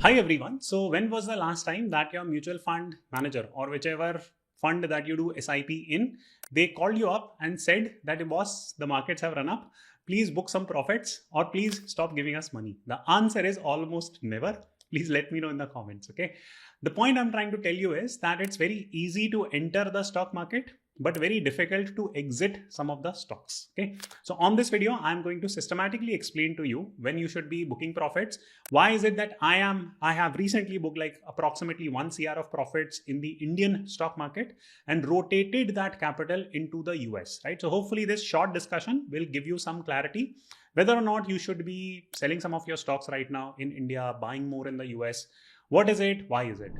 Hi everyone. So when was the last time that your mutual fund manager or whichever fund that you do SIP in, they called you up and said that boss, the markets have run up. Please book some profits or please stop giving us money. The answer is almost never. Please let me know in the comments. Okay. The point I'm trying to tell you is that it's very easy to enter the stock market, but very difficult to exit some of the stocks. Okay. So on this video, I'm going to systematically explain to you when you should be booking profits. Why is it that I have recently booked like approximately 1 CR of profits in the Indian stock market and rotated that capital into the US, right? So hopefully this short discussion will give you some clarity whether or not you should be selling some of your stocks right now in India, buying more in the US. What is it? Why is it?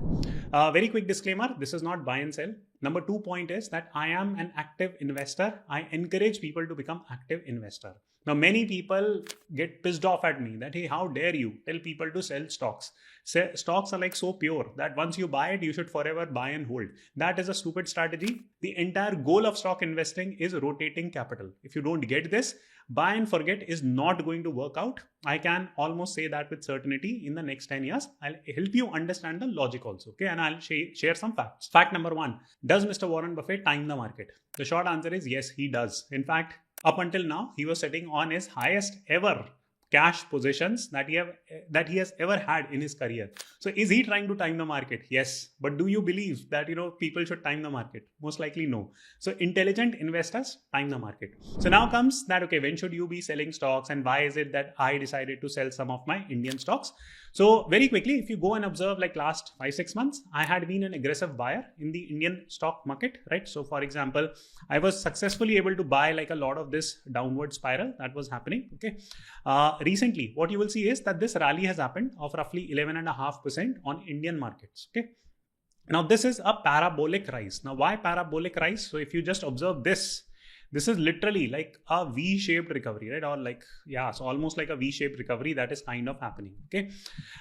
Very quick disclaimer, this is not buy and sell. Number 2 point is that I am an active investor. I encourage people to become active investor. Now, many people get pissed off at me that, hey, how dare you tell people to sell stocks? Stocks are like so pure that once you buy it, you should forever buy and hold. That is a stupid strategy. The entire goal of stock investing is rotating capital. If you don't get this, buy and forget is not going to work out. I can almost say that with certainty in the next 10 years. I'll help you understand the logic also. Okay. And I'll share some facts. Fact number 1, does Mr. Warren Buffett time the market? The short answer is yes, he does. In fact, up until now, he was sitting on his highest ever cash positions that he has ever had in his career. So is he trying to time the market? Yes. But do you believe that people should time the market? Most likely no. So intelligent investors time the market. So now comes that, okay, when should you be selling stocks and why is it that I decided to sell some of my Indian stocks? So very quickly, if you go and observe like last 5-6 months, I had been an aggressive buyer in the Indian stock market, right? So for example, I was successfully able to buy like a lot of this downward spiral that was happening. Okay. Recently, what you will see is that this rally has happened of roughly 11.5% on Indian markets. Okay. Now this is a parabolic rise. Now why parabolic rise? So if you just observe this is literally like a V-shaped recovery, right? Or like, yeah, so almost like a V-shaped recovery that is kind of happening. Okay.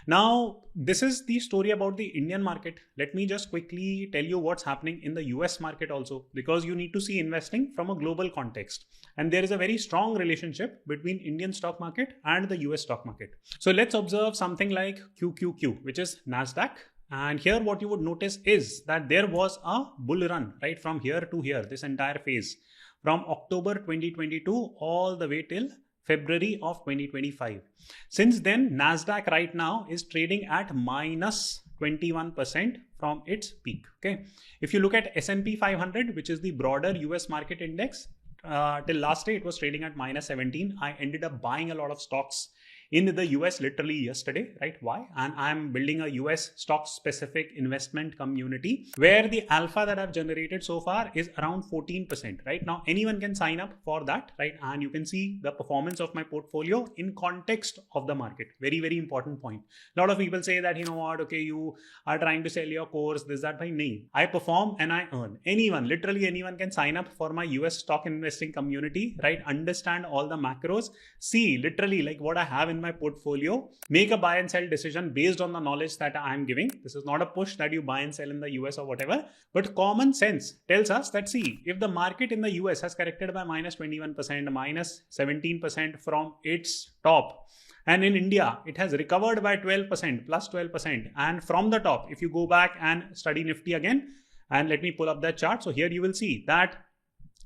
Now, this is the story about the Indian market. Let me just quickly tell you what's happening in the US market also, because you need to see investing from a global context. And there is a very strong relationship between Indian stock market and the US stock market. So let's observe something like QQQ, which is NASDAQ. And here what you would notice is that there was a bull run, right? From here to here, this entire phase. From October 2022 all the way till February of 2025. Since then, NASDAQ right now is trading at minus 21% from its peak. Okay. If you look at S&P 500, which is the broader US market index, till last day it was trading at minus 17. I ended up buying a lot of stocks in the US literally yesterday, right? Why? And I'm building a US stock specific investment community where the alpha that I've generated so far is around 14%, right? Now anyone can sign up for that, right? And you can see the performance of my portfolio in context of the market. Very, very important point. A lot of people say that, you know what, okay, you are trying to sell your course, this, that, by nahi. I perform and I earn. Anyone, literally anyone can sign up for my US stock investing community, right? Understand all the macros, see literally like what I have in my portfolio, make a buy and sell decision based on the knowledge that I am giving. This is not a push that you buy and sell in the US or whatever, but common sense tells us that, see, if the market in the US has corrected by minus 21%, minus 17% from its top, and in India, it has recovered by 12%, plus 12%. And from the top, if you go back and study Nifty again, and let me pull up that chart. So here you will see that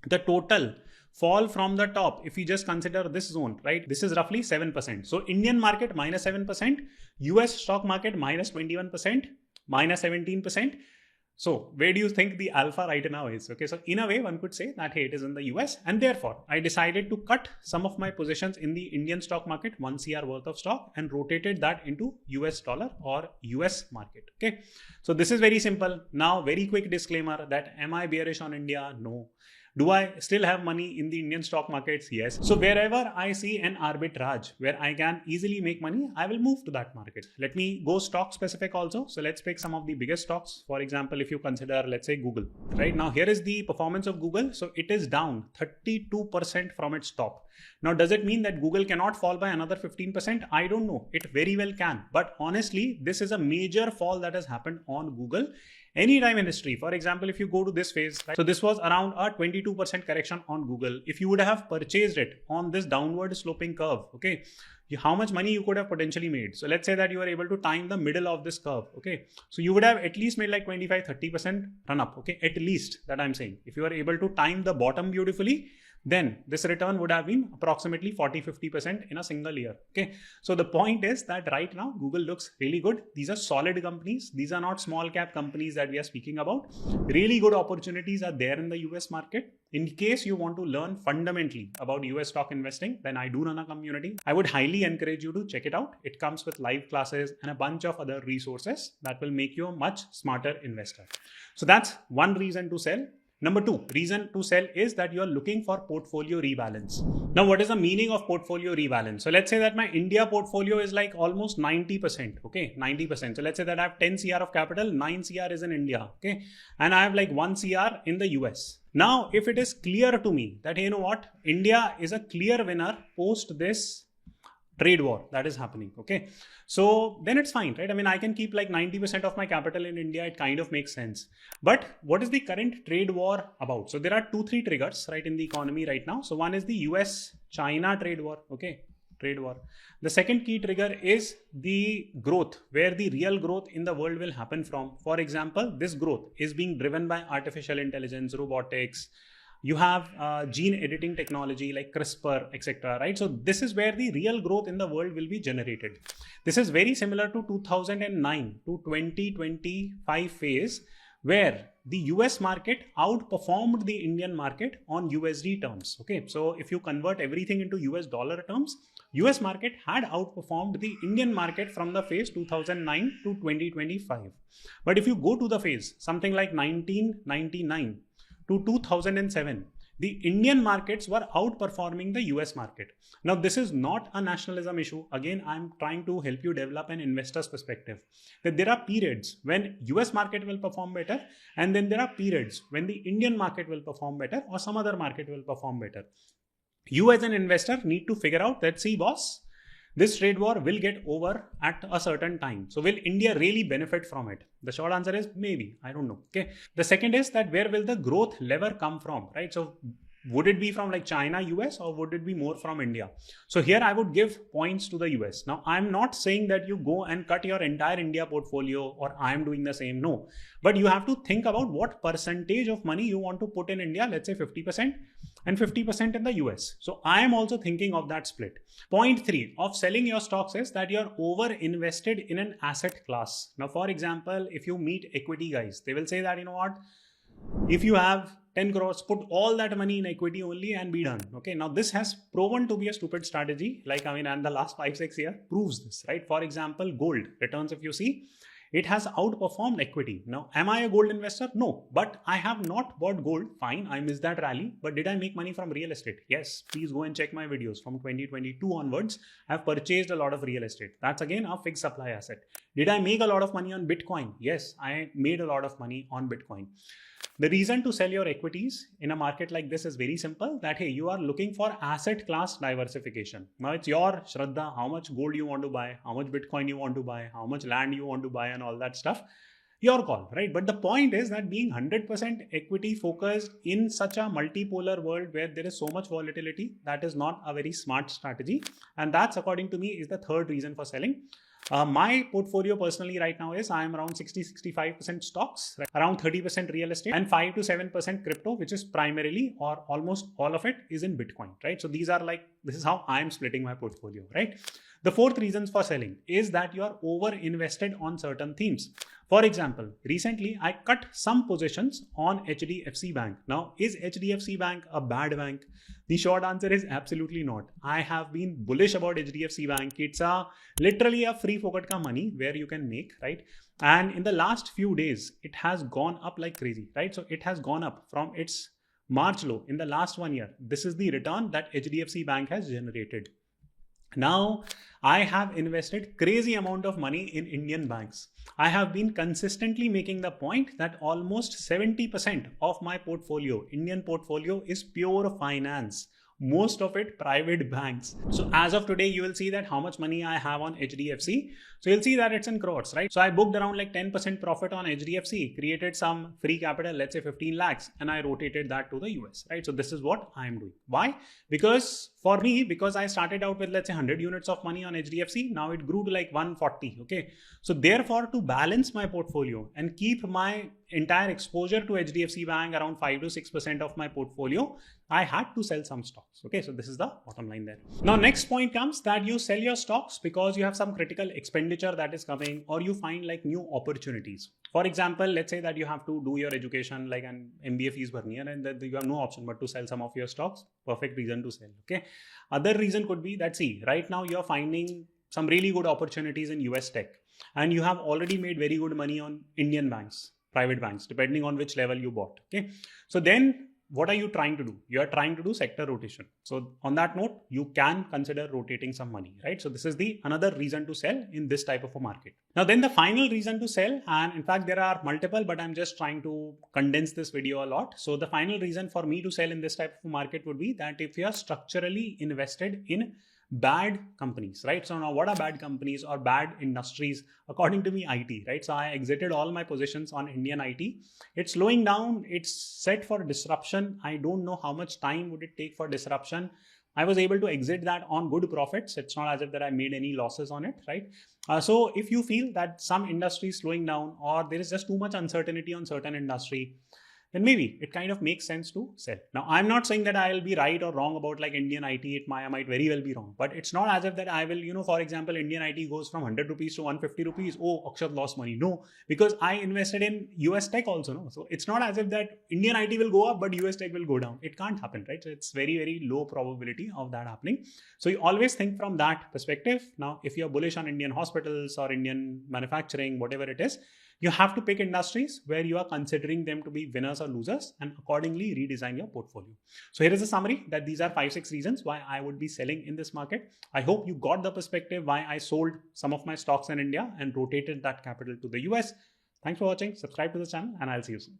the total fall from the top, if you just consider this zone, right? This is roughly 7%. So Indian market minus 7%, US stock market minus 21%, minus 17%. So where do you think the alpha right now is? Okay, so in a way, one could say that, hey, it is in the US, and therefore I decided to cut some of my positions in the Indian stock market, 1 CR worth of stock, and rotated that into US dollar or US market. Okay, so this is very simple. Now, very quick disclaimer that am I bearish on India? No. Do I still have money in the Indian stock markets? Yes. So wherever I see an arbitrage where I can easily make money, I will move to that market. Let me go stock specific also. So let's pick some of the biggest stocks. For example, if you consider, let's say Google, right? Now here is the performance of Google. So it is down 32% from its top. Now, does it mean that Google cannot fall by another 15%? I don't know. It very well can. But honestly, this is a major fall that has happened on Google. Anytime in history. For example, if you go to this phase, right? So this was around a 22% correction on Google. If you would have purchased it on this downward sloping curve, okay, how much money you could have potentially made. So let's say that you were able to time the middle of this curve, okay, so you would have at least made like 25-30% run up, okay, at least, that I'm saying. If you are able to time the bottom beautifully, then this return would have been approximately 40-50% in a single year. Okay, so the point is that right now Google looks really good. These are solid companies. These are not small cap companies that we are speaking about. Really good opportunities are there in the US market. In case you want to learn fundamentally about US stock investing, then I do run a community. I would highly encourage you to check it out. It comes with live classes and a bunch of other resources that will make you a much smarter investor. So that's one reason to sell. Number two reason to sell is that you are looking for portfolio rebalance. Now, what is the meaning of portfolio rebalance? So let's say that my India portfolio is like almost 90%. Okay, 90%. So let's say that I have 10 CR of capital, 9 CR is in India. Okay, and I have like 1 CR in the US. Now, if it is clear to me that, hey, you know what, India is a clear winner post this trade war that is happening, okay, so then it's fine, right? I mean, I can keep like 90% of my capital in India. It kind of makes sense. But what is the current trade war about? So there are 2-3 triggers, right, in the economy right now. So one is the US-China trade war, okay, trade war. The second key trigger is the growth, where the real growth in the world will happen from. For example, this growth is being driven by artificial intelligence, robotics. You have gene editing technology like CRISPR, etc. Right? So this is where the real growth in the world will be generated. This is very similar to 2009 to 2025 phase, where the US market outperformed the Indian market on USD terms. Okay, so if you convert everything into US dollar terms, US market had outperformed the Indian market from the phase 2009 to 2025. But if you go to the phase something like 1999 to 2007, the Indian markets were outperforming the US market. Now, this is not a nationalism issue. Again, I'm trying to help you develop an investor's perspective. That there are periods when US market will perform better, and then there are periods when the Indian market will perform better or some other market will perform better. You as an investor need to figure out that, see boss, this trade war will get over at a certain time. So will India really benefit from it? The short answer is maybe. I don't know. Okay. The second is that where will the growth lever come from, right? So would it be from like China, US, or would it be more from India? So here I would give points to the US. Now, I'm not saying that you go and cut your entire India portfolio, or I'm doing the same. No, but you have to think about what percentage of money you want to put in India. Let's say 50% and 50% in the US. So I am also thinking of that split. Point 3 of selling your stocks is that you're over invested in an asset class. Now, for example, if you meet equity guys, they will say that, you know what, if you have 10 crores, put all that money in equity only and be done. Okay. Now this has proven to be a stupid strategy. Like, I mean, and the last 5-6 years proves this, right? For example, gold returns, if you see, it has outperformed equity. Now, am I a gold investor? No, but I have not bought gold. Fine. I missed that rally, but did I make money from real estate? Yes. Please go and check my videos from 2022 onwards. I've purchased a lot of real estate. That's again a fixed supply asset. Did I make a lot of money on Bitcoin? Yes, I made a lot of money on Bitcoin. The reason to sell your equities in a market like this is very simple, that, hey, you are looking for asset class diversification. Now it's your shraddha, how much gold you want to buy, how much Bitcoin you want to buy, how much land you want to buy, and all that stuff. Your call, right? But the point is that being 100% equity focused in such a multipolar world where there is so much volatility, that is not a very smart strategy. And that's, according to me, is the third reason for selling. My portfolio personally right now is I am around 60-65% stocks, right? Around 30% real estate, and 5 to 7% crypto, which is primarily or almost all of it is in Bitcoin, right? So these are like, this is how I am splitting my portfolio, right? The fourth reasons for selling is that you are over invested on certain themes. For example, recently I cut some positions on HDFC Bank. Now, is HDFC Bank a bad bank? The short answer is absolutely not. I have been bullish about HDFC Bank. It's literally a free pocket ka money where you can make, right? And in the last few days, it has gone up like crazy, right? So it has gone up from its March low in the last 1 year. This is the return that HDFC Bank has generated. Now, I have invested crazy amount of money in Indian banks. I have been consistently making the point that almost 70% of my portfolio, Indian portfolio, is pure finance. most of it private banks. So as of today, you will see that how much money I have on HDFC. So you'll see that it's in crores, right? So I booked around like 10% profit on HDFC, created some free capital, let's say 15 lakhs, and I rotated that to the US, right? So this is what I'm doing. Why? Because for me, because I started out with, let's say 100 units of money on HDFC, now it grew to like 140, okay? So therefore, to balance my portfolio and keep my entire exposure to HDFC Bank around 5 to 6% of my portfolio, I had to sell some stocks. Okay, so this is the bottom line there. Now, next point comes that you sell your stocks because you have some critical expenditure that is coming, or you find like new opportunities. For example, let's say that you have to do your education, like an MBA fees bharni hai, and that you have no option but to sell some of your stocks. Perfect reason to sell. Okay. Other reason could be that, see, right now you're finding some really good opportunities in US tech, and you have already made very good money on Indian banks, private banks, depending on which level you bought. Okay. So then what are you trying to do? You are trying to do sector rotation. So on that note, you can consider rotating some money, right? So this is the another reason to sell in this type of a market. Now then the final reason to sell, and in fact there are multiple, but I'm just trying to condense this video a lot. So the final reason for me to sell in this type of a market would be that if you are structurally invested in bad companies, right? So now what are bad companies or bad industries? According to me, IT, right? So I exited all my positions on Indian IT. It's slowing down. It's set for disruption. I don't know how much time would it take for disruption. I was able to exit that on good profits. It's not as if that I made any losses on it, right? So if you feel that some industry is slowing down or there is just too much uncertainty on certain industry, then maybe it kind of makes sense to sell. Now, I'm not saying that I'll be right or wrong about like Indian IT. I might very well be wrong, but it's not as if that I will, for example, Indian IT goes from 100 rupees to 150 rupees. Oh, Akshat lost money. No, because I invested in US tech also. No, so it's not as if that Indian IT will go up, but US tech will go down. It can't happen, right? So it's very, very low probability of that happening. So you always think from that perspective. Now, if you're bullish on Indian hospitals or Indian manufacturing, whatever it is, you have to pick industries where you are considering them to be winners or losers and accordingly redesign your portfolio. So here is a summary that these are 5-6 reasons why I would be selling in this market. I hope you got the perspective why I sold some of my stocks in India and rotated that capital to the US. Thanks for watching. Subscribe to the channel and I'll see you soon.